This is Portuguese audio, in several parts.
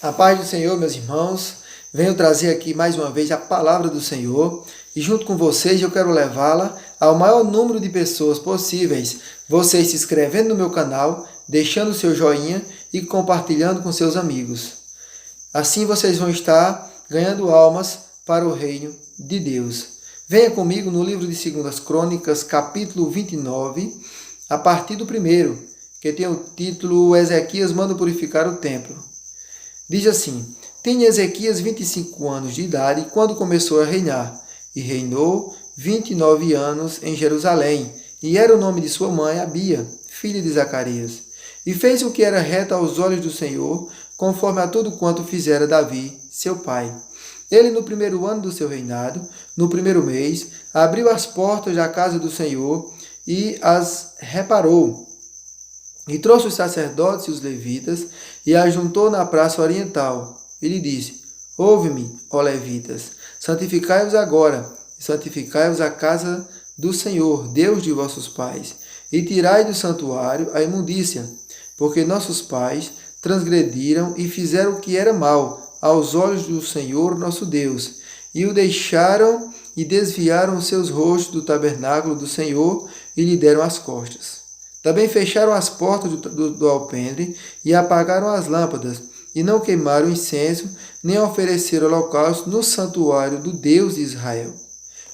A paz do Senhor, meus irmãos, venho trazer aqui mais uma vez a palavra do Senhor e junto com vocês eu quero levá-la ao maior número de pessoas possíveis. Vocês se inscrevendo no meu canal, deixando o seu joinha e compartilhando com seus amigos. Assim vocês vão estar ganhando almas para o reino de Deus. Venha comigo no livro de 2 Crônicas, capítulo 29, a partir do 1º, que tem o título Ezequias manda purificar o templo. Diz assim: tinha Ezequias 25 anos de idade quando começou a reinar, e reinou 29 anos em Jerusalém, e era o nome de sua mãe Abia, filha de Zacarias. E fez o que era reto aos olhos do Senhor, conforme a tudo quanto fizera Davi, seu pai. Ele, no 1º ano do seu reinado, no 1º mês, abriu as portas da casa do Senhor e as reparou. E trouxe os sacerdotes e os levitas, e ajuntou na praça oriental. E lhe disse: ouve-me, ó levitas, santificai-vos agora, e santificai-vos a casa do Senhor, Deus de vossos pais, e tirai do santuário a imundícia, porque nossos pais transgrediram e fizeram o que era mal aos olhos do Senhor nosso Deus, e o deixaram e desviaram os seus rostos do tabernáculo do Senhor, e lhe deram as costas. Também fecharam as portas do alpendre e apagaram as lâmpadas, e não queimaram incenso, nem ofereceram holocausto no santuário do Deus de Israel.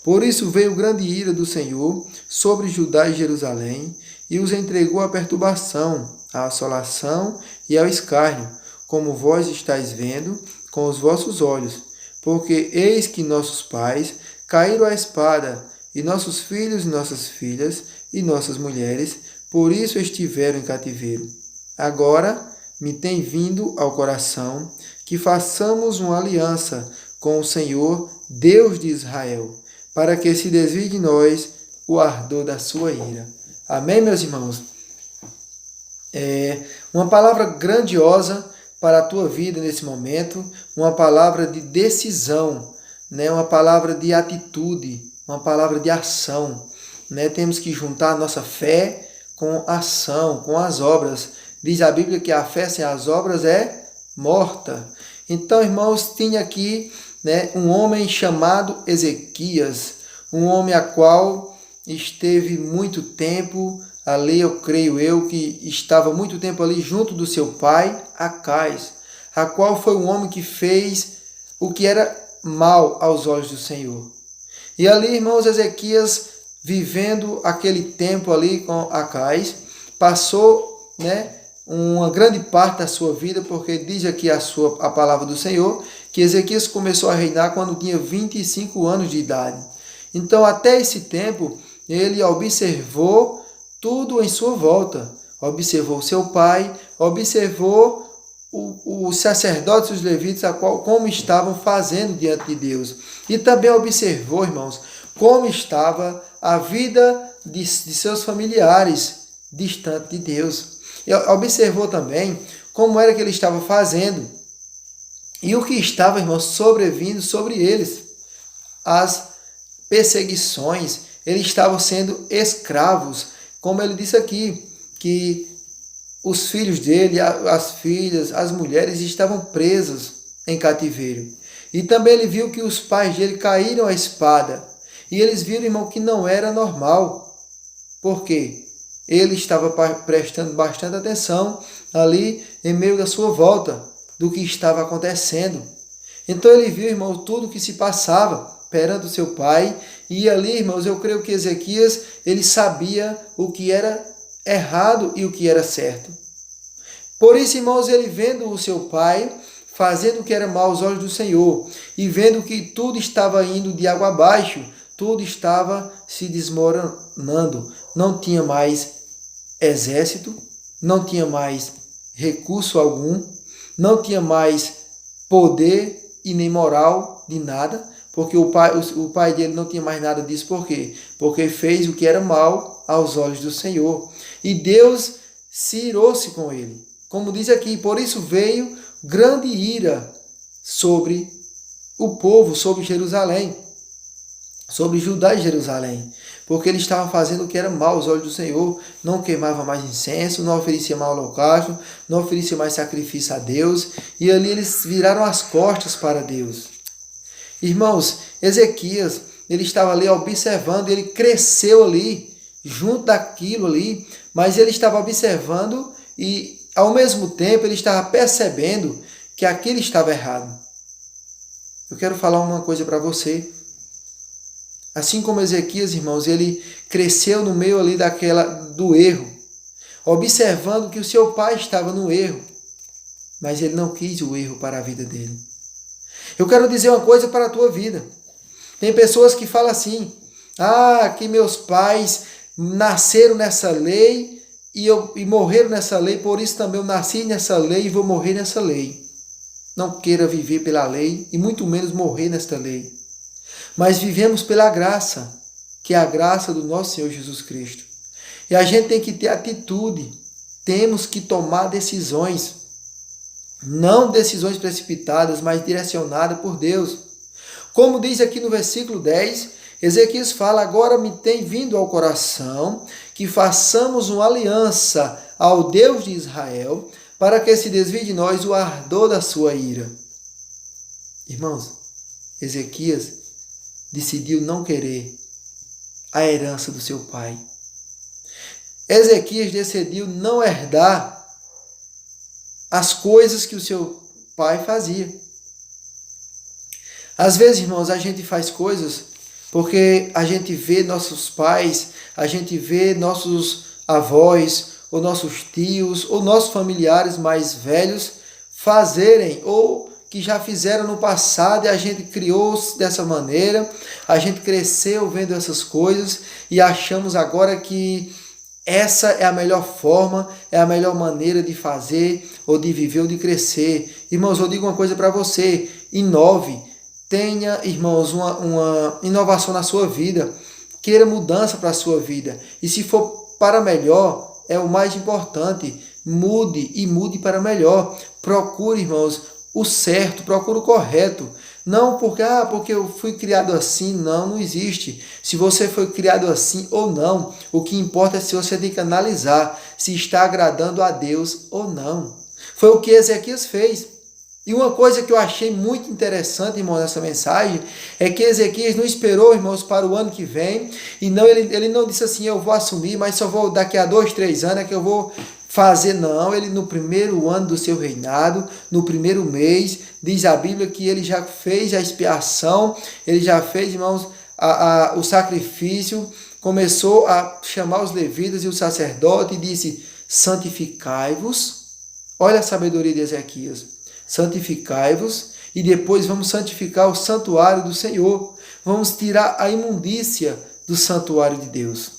Por isso veio grande ira do Senhor sobre Judá e Jerusalém, e os entregou à perturbação, à assolação e ao escárnio, como vós estáis vendo com os vossos olhos. Porque eis que nossos pais caíram à espada, e nossos filhos e nossas filhas e nossas mulheres por isso estiveram em cativeiro. Agora me tem vindo ao coração que façamos uma aliança com o Senhor, Deus de Israel, para que se desvie de nós o ardor da sua ira. Amém, meus irmãos? Uma palavra grandiosa para a tua vida nesse momento, uma palavra de decisão, né? Uma palavra de atitude, uma palavra de ação. Né? Temos que juntar a nossa fé com ação, com as obras. Diz a Bíblia que a fé sem as obras é morta. Então, irmãos, tinha aqui, né, um homem chamado Ezequias, um homem a qual esteve muito tempo ali, eu creio que estava muito tempo ali junto do seu pai, Acais, a qual foi um homem que fez o que era mal aos olhos do Senhor. E ali, irmãos, Ezequias, vivendo aquele tempo ali com Acais, passou, né, uma grande parte da sua vida, porque diz aqui a palavra do Senhor, que Ezequias começou a reinar quando tinha 25 anos de idade. Então, até esse tempo, ele observou tudo em sua volta. Observou seu pai, observou os sacerdotes e os levitas, como estavam fazendo diante de Deus. E também observou, irmãos, como estava a vida de seus familiares distante de Deus. E observou também como era que ele estava fazendo e o que estava, irmãos, sobrevindo sobre eles. As perseguições, eles estavam sendo escravos, como ele disse aqui, que os filhos dele, as filhas, as mulheres estavam presos em cativeiro. E também ele viu que os pais dele caíram à espada. E eles viram, irmão, que não era normal. Por quê? Ele estava prestando bastante atenção ali em meio da sua volta, do que estava acontecendo. Então ele viu, irmão, tudo que se passava perante o seu pai. E ali, irmãos, eu creio que Ezequias, ele sabia o que era errado e o que era certo. Por isso, irmãos, ele vendo o seu pai fazendo o que era mal aos olhos do Senhor e vendo que tudo estava indo de água abaixo, tudo estava se desmoronando. Não tinha mais exército, não tinha mais recurso algum, não tinha mais poder e nem moral de nada, porque o pai dele não tinha mais nada disso. Por quê? Porque fez o que era mal aos olhos do Senhor. E Deus se irou-se com ele. Como diz aqui, por isso veio grande ira sobre o povo, sobre Jerusalém, sobre Judá e Jerusalém. porque ele estava fazendo o que era mal aos olhos do Senhor, não queimava mais incenso, não oferecia mais holocausto, não oferecia mais sacrifício a Deus, e ali eles viraram as costas para Deus. Irmãos, Ezequias, ele estava ali observando, ele cresceu ali, junto daquilo ali, mas ele estava observando e, ao mesmo tempo, ele estava percebendo que aquilo estava errado. Eu quero falar uma coisa para você. Assim como Ezequias, irmãos, ele cresceu no meio ali do erro, observando que o seu pai estava no erro, mas ele não quis o erro para a vida dele. Eu quero dizer uma coisa para a tua vida. Tem pessoas que falam assim, que meus pais nasceram nessa lei e morreram nessa lei, por isso também eu nasci nessa lei e vou morrer nessa lei. Não queira viver pela lei e muito menos morrer nesta lei. Mas vivemos pela graça, que é a graça do nosso Senhor Jesus Cristo. E a gente tem que ter atitude, temos que tomar decisões, não decisões precipitadas, mas direcionadas por Deus. Como diz aqui no versículo 10, Ezequias fala, agora me tem vindo ao coração que façamos uma aliança ao Deus de Israel, para que se desvie de nós o ardor da sua ira. Irmãos, Ezequias decidiu não querer a herança do seu pai. Ezequias decidiu não herdar as coisas que o seu pai fazia. Às vezes, irmãos, a gente faz coisas porque a gente vê nossos pais, a gente vê nossos avós, ou nossos tios, ou nossos familiares mais velhos fazerem, ou que já fizeram no passado e a gente criou dessa maneira, a gente cresceu vendo essas coisas e achamos agora que essa é a melhor forma, é a melhor maneira de fazer, ou de viver, ou de crescer. Irmãos, eu digo uma coisa para você, inove, tenha, irmãos, uma inovação na sua vida, queira mudança para a sua vida, e se for para melhor, é o mais importante, mude e mude para melhor, procure, irmãos, o certo, procure o correto, não porque eu fui criado assim, não existe, se você foi criado assim ou não, o que importa é se você tem que analisar, se está agradando a Deus ou não, foi o que Ezequias fez. E uma coisa que eu achei muito interessante, irmãos, nessa mensagem, é que Ezequias não esperou, irmãos, para o ano que vem, e não, ele não disse assim, eu vou assumir, mas só vou daqui a 2, 3 anos é que eu vou fazer, não. Ele no primeiro ano do seu reinado, no primeiro mês, diz a Bíblia que ele já fez a expiação, ele já fez, irmãos, o sacrifício, começou a chamar os levitas e o sacerdote e disse, santificai-vos. Olha a sabedoria de Ezequias. Santificai-vos, e depois vamos santificar o santuário do Senhor. Vamos tirar a imundícia do santuário de Deus.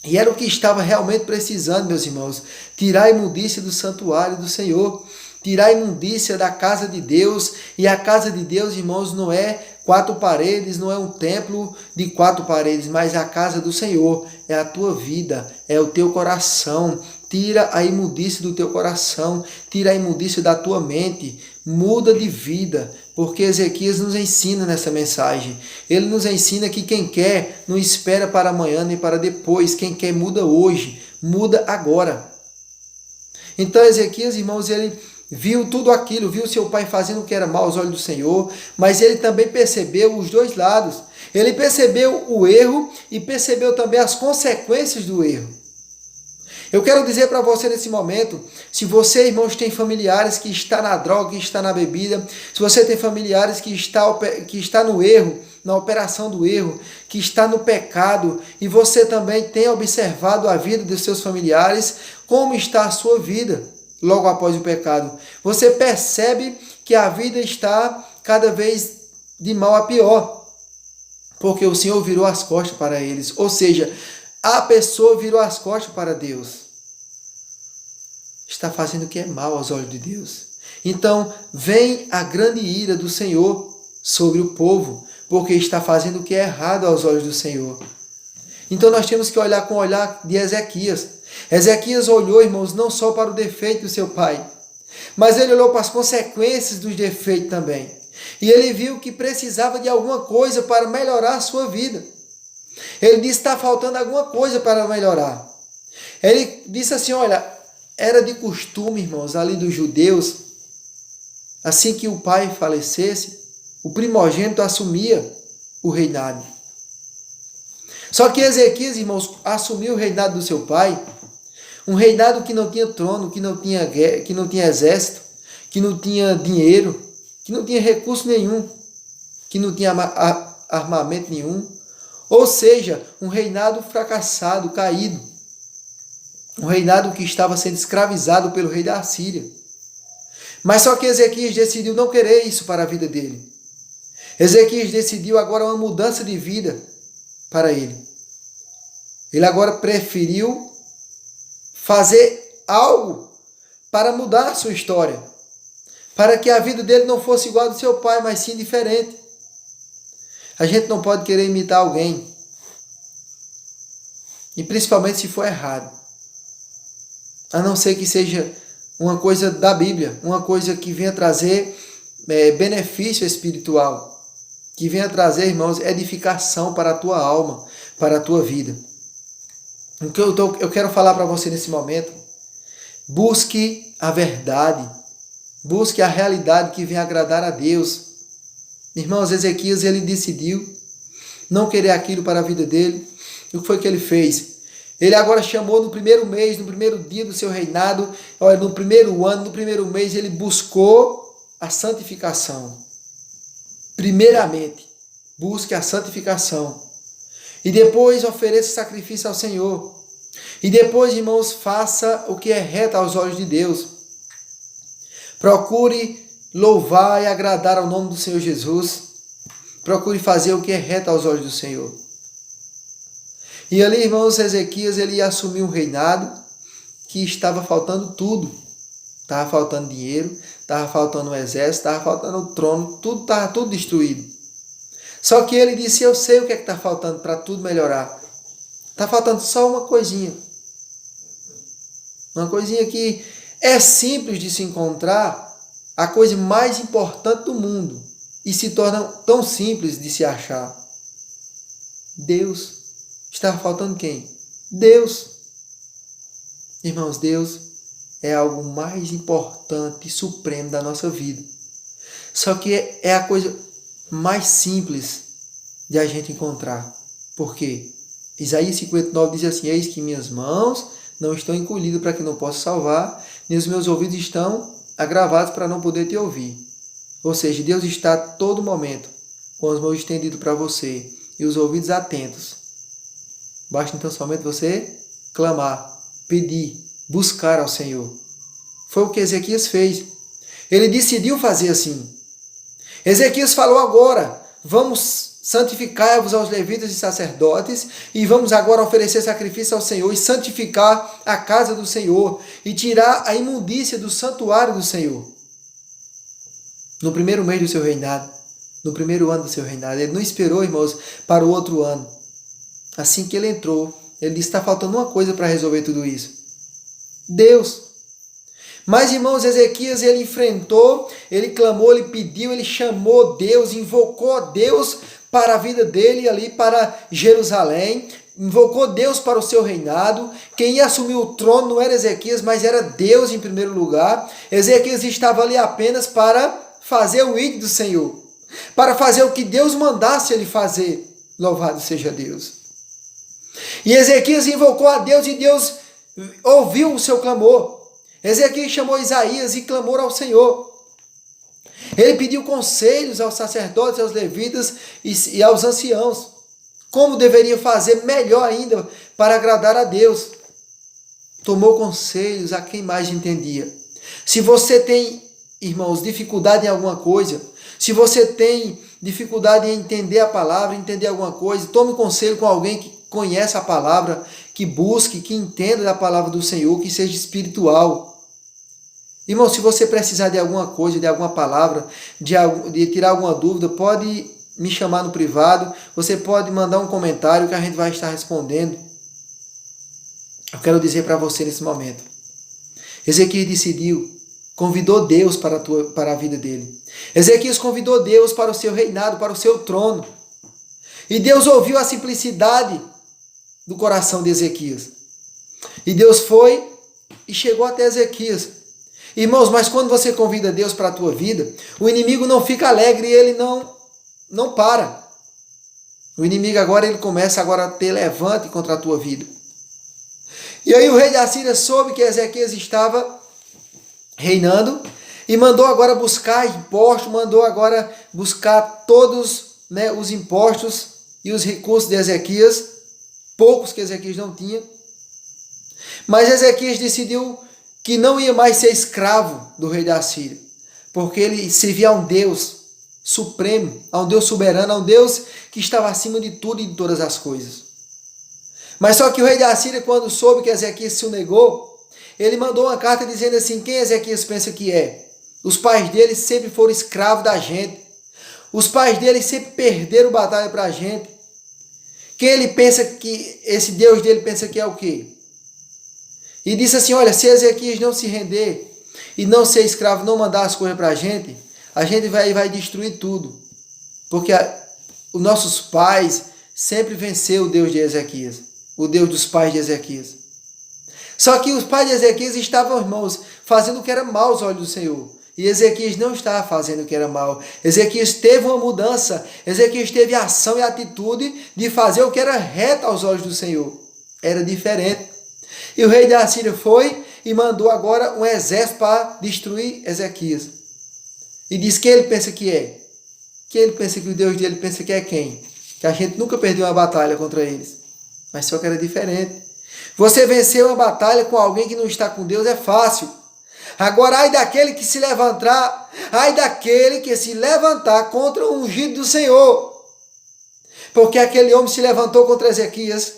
E era o que estava realmente precisando, meus irmãos. Tirar a imundícia do santuário do Senhor. Tirar a imundícia da casa de Deus. E a casa de Deus, irmãos, não é 4 paredes, não é um templo de 4 paredes, mas a casa do Senhor. É a tua vida, é o teu coração. Tira a imundícia do teu coração, tira a imundícia da tua mente, muda de vida, porque Ezequias nos ensina nessa mensagem. Ele nos ensina que quem quer não espera para amanhã nem para depois, quem quer muda hoje, muda agora. Então Ezequias, irmãos, ele viu tudo aquilo, viu seu pai fazendo o que era mal aos olhos do Senhor, mas ele também percebeu os dois lados. Ele percebeu o erro e percebeu também as consequências do erro. Eu quero dizer para você nesse momento, se você, irmãos, tem familiares que está na droga, que está na bebida, se você tem familiares que está no erro, na operação do erro, que está no pecado, e você também tem observado a vida dos seus familiares, como está a sua vida logo após o pecado. Você percebe que a vida está cada vez de mal a pior, porque o Senhor virou as costas para eles, ou seja, a pessoa virou as costas para Deus. Está fazendo o que é mal aos olhos de Deus. Então, vem a grande ira do Senhor sobre o povo, porque está fazendo o que é errado aos olhos do Senhor. Então, nós temos que olhar com o olhar de Ezequias. Ezequias olhou, irmãos, não só para o defeito do seu pai, mas ele olhou para as consequências dos defeitos também. E ele viu que precisava de alguma coisa para melhorar a sua vida. Ele disse que está faltando alguma coisa para melhorar. Ele disse assim, olha, era de costume, irmãos, ali dos judeus, assim que o pai falecesse, o primogênito assumia o reinado. Só que Ezequias, irmãos, assumiu o reinado do seu pai, um reinado que não tinha trono, que não tinha guerra, que não tinha exército, que não tinha dinheiro, que não tinha recurso nenhum, que não tinha armamento nenhum. Ou seja, um reinado fracassado, caído. Um reinado que estava sendo escravizado pelo rei da Assíria. Mas só que Ezequias decidiu não querer isso para a vida dele. Ezequias decidiu agora uma mudança de vida para ele. Ele agora preferiu fazer algo para mudar a sua história. Para que a vida dele não fosse igual ao do seu pai, mas sim diferente. A gente não pode querer imitar alguém. E principalmente se for errado. A não ser que seja uma coisa da Bíblia. Uma coisa que venha trazer benefício espiritual. Que venha trazer, irmãos, edificação para a tua alma, para a tua vida. O que eu quero falar para você nesse momento. Busque a verdade. Busque a realidade que venha agradar a Deus. Irmãos, Ezequias, ele decidiu não querer aquilo para a vida dele. E o que foi que ele fez? Ele agora chamou no primeiro mês, no primeiro dia do seu reinado, no primeiro ano, no primeiro mês, ele buscou a santificação. Primeiramente, busque a santificação. E depois ofereça sacrifício ao Senhor. E depois, irmãos, faça o que é reto aos olhos de Deus. Procure louvar e agradar ao nome do Senhor Jesus. Procure fazer o que é reto aos olhos do Senhor. E ali, irmãos, Ezequias, ele assumiu um reinado que estava faltando tudo. Estava faltando dinheiro, estava faltando um exército, estava faltando o trono, estava tudo destruído. Só que ele disse, eu sei o que é que está faltando para tudo melhorar. Está faltando só uma coisinha. Uma coisinha que é simples de se encontrar, a coisa mais importante do mundo, e se torna tão simples de se achar. Deus. Estava faltando quem? Deus. Irmãos, Deus é algo mais importante e supremo da nossa vida. Só que é a coisa mais simples de a gente encontrar. Por quê? Isaías 59 diz assim, eis que minhas mãos não estão encolhidas para que não possa salvar, nem os meus ouvidos estão agravados para não poder te ouvir. Ou seja, Deus está a todo momento com as mãos estendidas para você e os ouvidos atentos. Basta então somente você clamar, pedir, buscar ao Senhor. Foi o que Ezequias fez. Ele decidiu fazer assim. Ezequias falou agora, vamos santificar-vos aos levitas e sacerdotes e vamos agora oferecer sacrifício ao Senhor e santificar a casa do Senhor e tirar a imundícia do santuário do Senhor. No primeiro mês do seu reinado, no primeiro ano do seu reinado, ele não esperou, irmãos, para o outro ano. Assim que ele entrou, ele disse, está faltando uma coisa para resolver tudo isso. Deus. Mas, irmãos, Ezequias, ele enfrentou, ele clamou, ele pediu, ele chamou Deus, invocou Deus para a vida dele ali para Jerusalém, invocou Deus para o seu reinado. Quem ia assumir o trono não era Ezequias, mas era Deus em primeiro lugar. Ezequias estava ali apenas para fazer o ídolo do Senhor, para fazer o que Deus mandasse ele fazer. Louvado seja Deus. E Ezequias invocou a Deus e Deus ouviu o seu clamor. Ezequias chamou Isaías e clamou ao Senhor. Ele pediu conselhos aos sacerdotes, aos levitas e aos anciãos. Como deveria fazer melhor ainda para agradar a Deus. Tomou conselhos a quem mais entendia. Se você tem, irmãos, dificuldade em alguma coisa, se você tem dificuldade em entender a palavra, entender alguma coisa, tome conselho com alguém que conhece a palavra, que busque, que entenda da palavra do Senhor, que seja espiritual. Irmão, se você precisar de alguma coisa, de alguma palavra, de tirar alguma dúvida, pode me chamar no privado, você pode mandar um comentário que a gente vai estar respondendo. Eu quero dizer para você nesse momento. Ezequias decidiu, convidou Deus para a vida dele. Ezequias convidou Deus para o seu reinado, para o seu trono. E Deus ouviu a simplicidade do coração de Ezequias. E Deus foi e chegou até Ezequias. Irmãos, mas quando você convida Deus para a tua vida, o inimigo não fica alegre e ele não para. O inimigo agora, ele começa agora a ter levante contra a tua vida. E aí o rei da Síria soube que Ezequias estava reinando e mandou agora buscar impostos, mandou agora buscar todos, né, os impostos e os recursos de Ezequias, poucos que Ezequias não tinha. Mas Ezequias decidiu que não ia mais ser escravo do rei da Síria, porque ele servia a um Deus supremo, a um Deus soberano, a um Deus que estava acima de tudo e de todas as coisas. Mas só que o rei da Síria, quando soube que Ezequias se o negou, ele mandou uma carta dizendo assim: quem Ezequias pensa que é? Os pais dele sempre foram escravos da gente. Os pais dele sempre perderam batalha para a gente. Quem ele pensa que, esse Deus dele pensa que é o quê? E disse assim: olha, se Ezequias não se render e não ser escravo, não mandar as coisas para a gente vai destruir tudo. Porque os nossos pais sempre venceu o Deus de Ezequias, o Deus dos pais de Ezequias. Só que os pais de Ezequias estavam, irmãos, fazendo o que era mal aos olhos do Senhor. E Ezequias não estava fazendo o que era mal. Ezequias teve uma mudança. Ezequias teve ação e atitude de fazer o que era reto aos olhos do Senhor. Era diferente. E o rei da Síria foi e mandou agora um exército para destruir Ezequias. E diz que ele pensa que é. Que ele pensa que o Deus dele pensa que é quem? Que a gente nunca perdeu uma batalha contra eles. Mas só que era diferente. Você vencer uma batalha com alguém que não está com Deus é fácil. Agora, ai daquele que se levantar, ai daquele que se levantar contra o ungido do Senhor. Porque aquele homem se levantou contra Ezequias.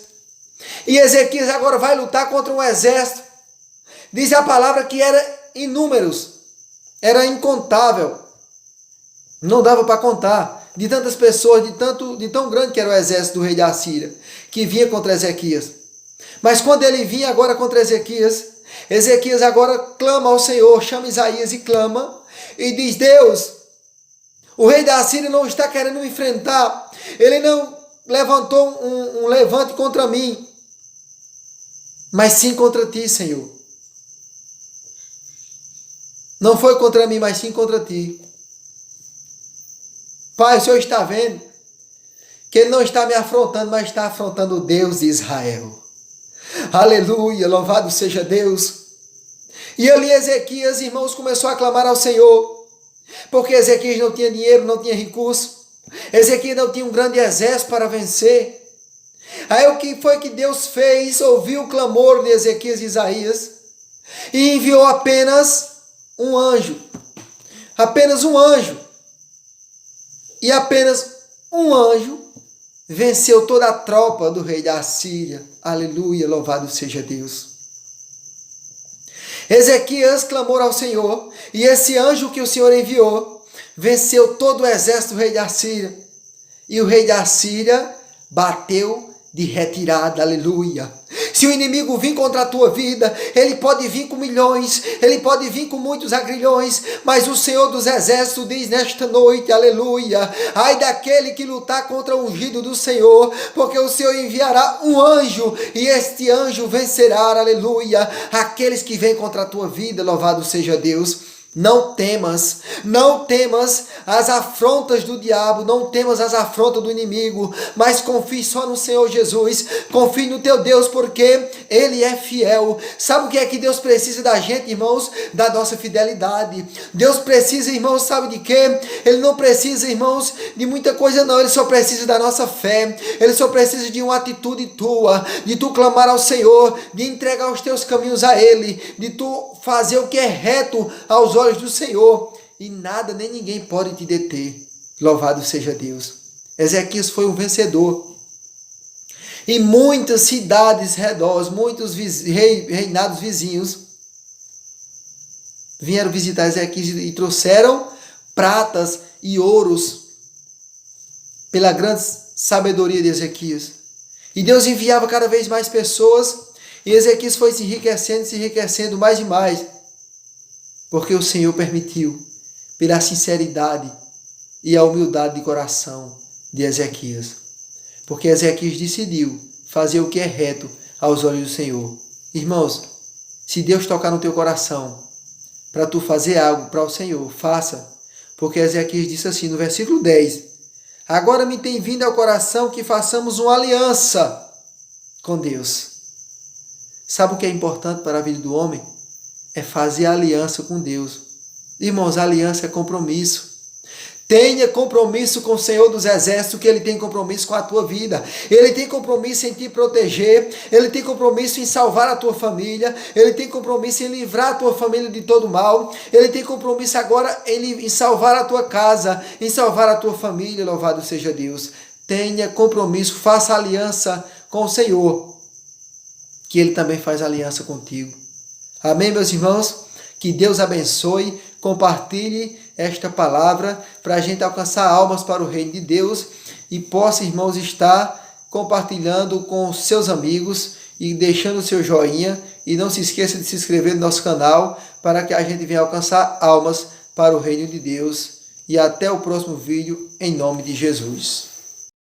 E Ezequias agora vai lutar contra um exército. Diz a palavra que era inúmeros. Era incontável. Não dava para contar. De tantas pessoas, de tão grande que era o exército do rei da Síria, que vinha contra Ezequias. Mas quando ele vinha agora contra Ezequias, Ezequias agora clama ao Senhor, chama Isaías e clama, e diz: Deus, o rei da Síria não está querendo me enfrentar, ele não levantou um levante contra mim, mas sim contra ti, Senhor. Não foi contra mim, mas sim contra ti. Pai, o Senhor está vendo que ele não está me afrontando, mas está afrontando o Deus de Israel. Aleluia, louvado seja Deus. E ali Ezequias, irmãos, começou a clamar ao Senhor, porque Ezequias não tinha dinheiro, não tinha recurso. Ezequias não tinha um grande exército para vencer. Aí o que foi que Deus fez? Ouviu o clamor de Ezequias e Isaías e enviou apenas um anjo. Apenas um anjo. E apenas um anjo venceu toda a tropa do rei da Síria. Aleluia, louvado seja Deus. Ezequias clamou ao Senhor, e esse anjo que o Senhor enviou venceu todo o exército do rei da Síria. E o rei da Síria bateu de retirada, aleluia. Se o inimigo vir contra a tua vida, ele pode vir com milhões, ele pode vir com muitos agrilhões, mas o Senhor dos Exércitos diz nesta noite, aleluia, ai daquele que lutar contra o ungido do Senhor, porque o Senhor enviará um anjo, e este anjo vencerá, aleluia, aqueles que vêm contra a tua vida, louvado seja Deus. Não temas as afrontas do diabo, não temas as afrontas do inimigo, mas confie só no Senhor Jesus, confie no teu Deus, porque Ele é fiel. Sabe o que é que Deus precisa da gente, irmãos? Da nossa fidelidade. Deus precisa, irmãos, sabe de quê? Ele não precisa, irmãos, de muita coisa não, Ele só precisa da nossa fé, Ele só precisa de uma atitude tua, de tu clamar ao Senhor, de entregar os teus caminhos a Ele, de tu fazer o que é reto aos olhos do Senhor, e nada nem ninguém pode te deter. Louvado seja Deus. Ezequias foi um vencedor. E muitas cidades redores, muitos reinados vizinhos vieram visitar Ezequias e trouxeram pratas e ouros pela grande sabedoria de Ezequias. E Deus enviava cada vez mais pessoas, e Ezequias foi se enriquecendo mais e mais, porque o Senhor permitiu, pela sinceridade e a humildade de coração de Ezequias. porque Ezequias decidiu fazer o que é reto aos olhos do Senhor. Irmãos, se Deus tocar no teu coração para tu fazer algo para o Senhor, faça. Porque Ezequias disse assim no versículo 10: agora me tem vindo ao coração que façamos uma aliança com Deus. Sabe o que é importante para a vida do homem? É fazer aliança com Deus. Irmãos, aliança é compromisso. Tenha compromisso com o Senhor dos Exércitos, que Ele tem compromisso com a tua vida. Ele tem compromisso em te proteger. Ele tem compromisso em salvar a tua família. Ele tem compromisso em livrar a tua família de todo mal. Ele tem compromisso agora em salvar a tua casa, em salvar a tua família. Louvado seja Deus. Tenha compromisso, faça aliança com o Senhor, que Ele também faz aliança contigo. Amém, meus irmãos? Que Deus abençoe, compartilhe esta palavra para a gente alcançar almas para o reino de Deus e possa, irmãos, estar compartilhando com seus amigos e deixando o seu joinha, e não se esqueça de se inscrever no nosso canal para que a gente venha alcançar almas para o reino de Deus. E até o próximo vídeo, em nome de Jesus.